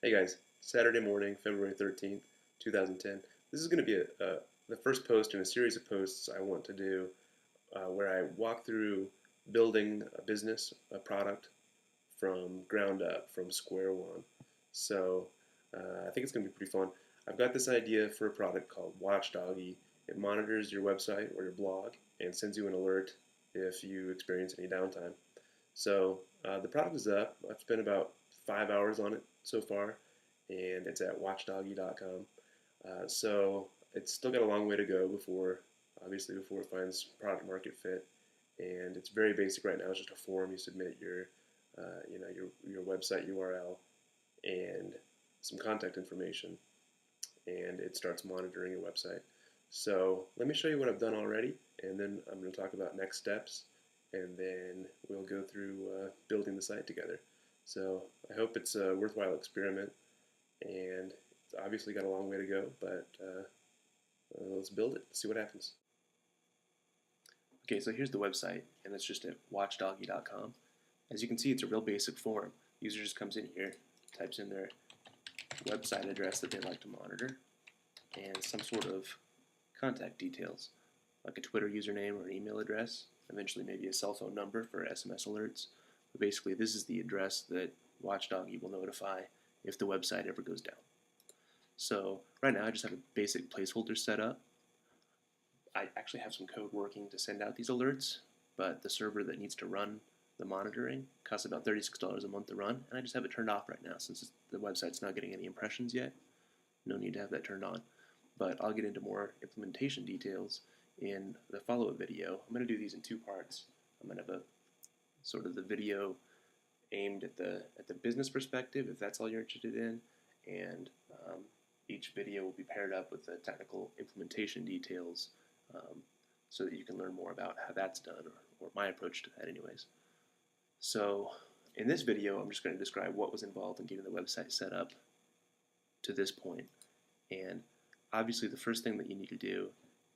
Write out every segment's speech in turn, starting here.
Hey guys, Saturday morning, February 13th, 2010. This is going to be the first post in a series of posts I want to do where I walk through building a business, a product from ground up, from square one. So I think it's going to be pretty fun. I've got this idea for a product called Watchdoggie. It monitors your website or your blog and sends you an alert if you experience any downtime. So the product is up. I've spent about 5 hours on it so far, and it's at watchdoggie.com. So it's still got a long way to go obviously, before it finds product market fit. And it's very basic right now. It's just a form. You submit your website URL and some contact information, and it starts monitoring your website. So let me show you what I've done already, and then I'm going to talk about next steps, and then we'll go through building the site together. So I hope it's a worthwhile experiment, and it's obviously got a long way to go, but let's build it, see what happens. Okay, so here's the website, and it's just at watchdoggie.com. As you can see, it's a real basic form. The user just comes in here, types in their website address that they'd like to monitor, and some sort of contact details, like a Twitter username or an email address, eventually maybe a cell phone number for SMS alerts. But basically, this is the address that Watchdoggie will notify if the website ever goes down. So right now I just have a basic placeholder set up. I actually have some code working to send out these alerts, but the server that needs to run the monitoring costs about $36 a month to run, and I just have it turned off right now since the website's not getting any impressions yet. No need to have that turned on. But I'll get into more implementation details in the follow-up video. I'm going to do these in two parts. I'm going to have a sort of the video aimed at the business perspective, if that's all you're interested in, and each video will be paired up with the technical implementation details so that you can learn more about how that's done, or my approach to that anyways. So in this video, I'm just going to describe what was involved in getting the website set up to this point. And obviously the first thing that you need to do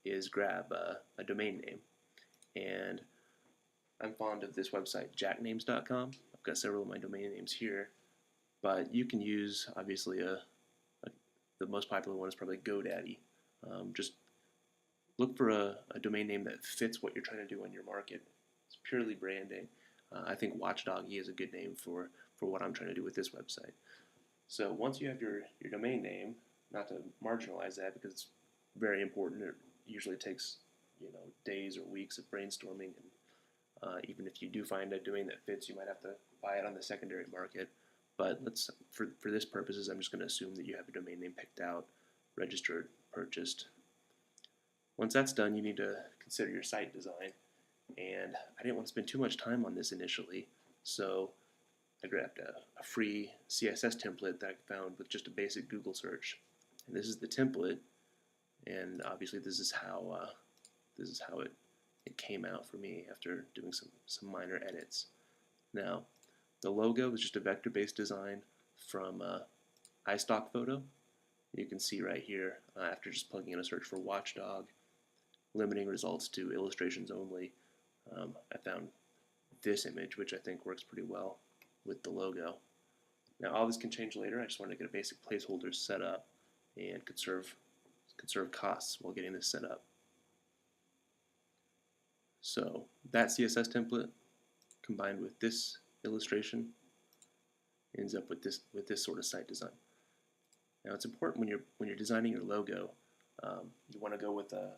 is grab a domain name. And I'm fond of this website, jacknames.com. I've got several of my domain names here, but you can use, obviously, the most popular one is probably GoDaddy. Just look for a domain name that fits what you're trying to do on your market. It's purely branding. I think Watchdoggie is a good name for what I'm trying to do with this website. So once you have your domain name, not to marginalize that because it's very important, it usually takes days or weeks of brainstorming, and even if you do find a domain that fits, you might have to buy it on the secondary market. But for this purposes, I'm just going to assume that you have a domain name picked out, registered, purchased. Once that's done, you need to consider your site design. And I didn't want to spend too much time on this initially, so I grabbed a free CSS template that I found with just a basic Google search. And this is the template, and obviously this is how it came out for me after doing some minor edits. Now, the logo is just a vector-based design from iStock Photo. You can see right here, after just plugging in a search for Watchdog, limiting results to illustrations only, I found this image, which I think works pretty well with the logo. Now, all this can change later. I just wanted to get a basic placeholder set up and conserve costs while getting this set up. So that CSS template combined with this illustration ends up with this sort of site design. Now, it's important when you're designing your logo, you want to go with a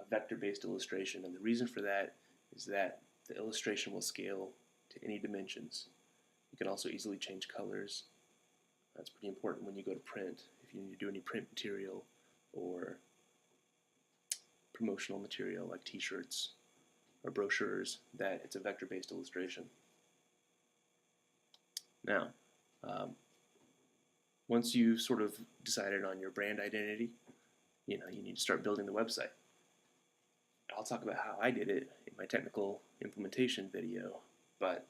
vector-based illustration, and the reason for that is that the illustration will scale to any dimensions. You can also easily change colors. That's pretty important when you go to print. If you need to do any print material or promotional material like t-shirts or brochures, that it's a vector-based illustration. Now, once you've sort of decided on your brand identity, you need to start building the website. I'll talk about how I did it in my technical implementation video, but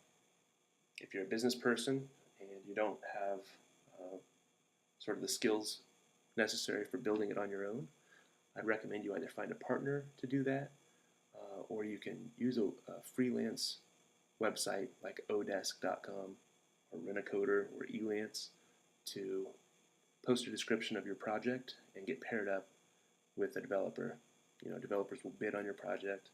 if you're a business person and you don't have sort of the skills necessary for building it on your own, I'd recommend you either find a partner to do that, or you can use a freelance website like odesk.com or Rent-A-Coder or Elance to post a description of your project and get paired up with a developer. Developers will bid on your project.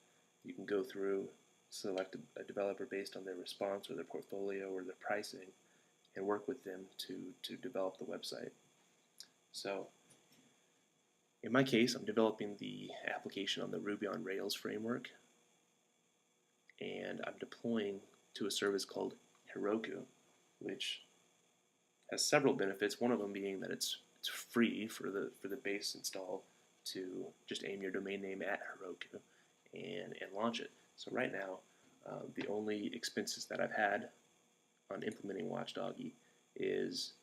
You can go through, select a developer based on their response or their portfolio or their pricing, and work with them to develop the website. So in my case, I'm developing the application on the Ruby on Rails framework, and I'm deploying to a service called Heroku, which has several benefits. One of them being that it's free for the base install to just aim your domain name at Heroku and launch it. So right now, the only expenses that I've had on implementing Watchdoggie is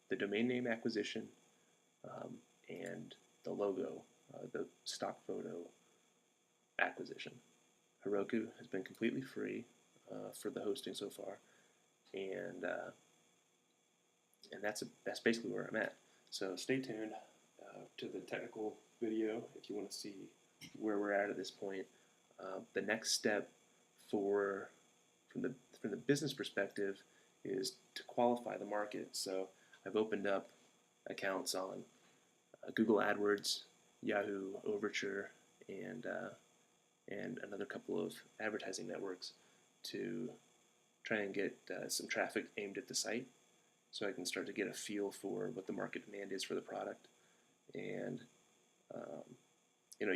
the domain name acquisition and the logo, the stock photo acquisition. Heroku has been completely free for the hosting so far, and that's basically where I'm at. So stay tuned to the technical video if you want to see where we're at this point. The next step from the business perspective is to qualify the market. So I've opened up accounts on Google AdWords, Yahoo, Overture, and another couple of advertising networks to try and get some traffic aimed at the site, so I can start to get a feel for what the market demand is for the product. And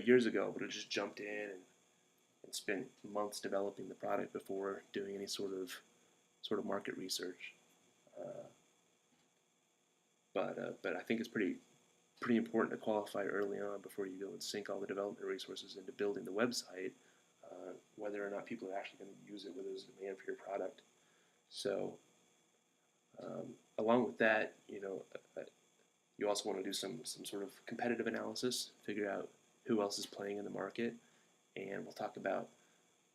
years ago, I would have just jumped in and spent months developing the product before doing any sort of market research. But I think it's pretty important to qualify early on before you go and sink all the development resources into building the website, whether or not people are actually going to use it, whether there's demand for your product. So along with that, you also want to do some sort of competitive analysis, figure out who else is playing in the market, and we'll talk about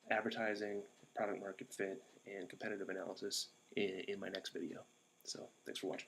advertising, product market fit, and competitive analysis in my next video. So thanks for watching.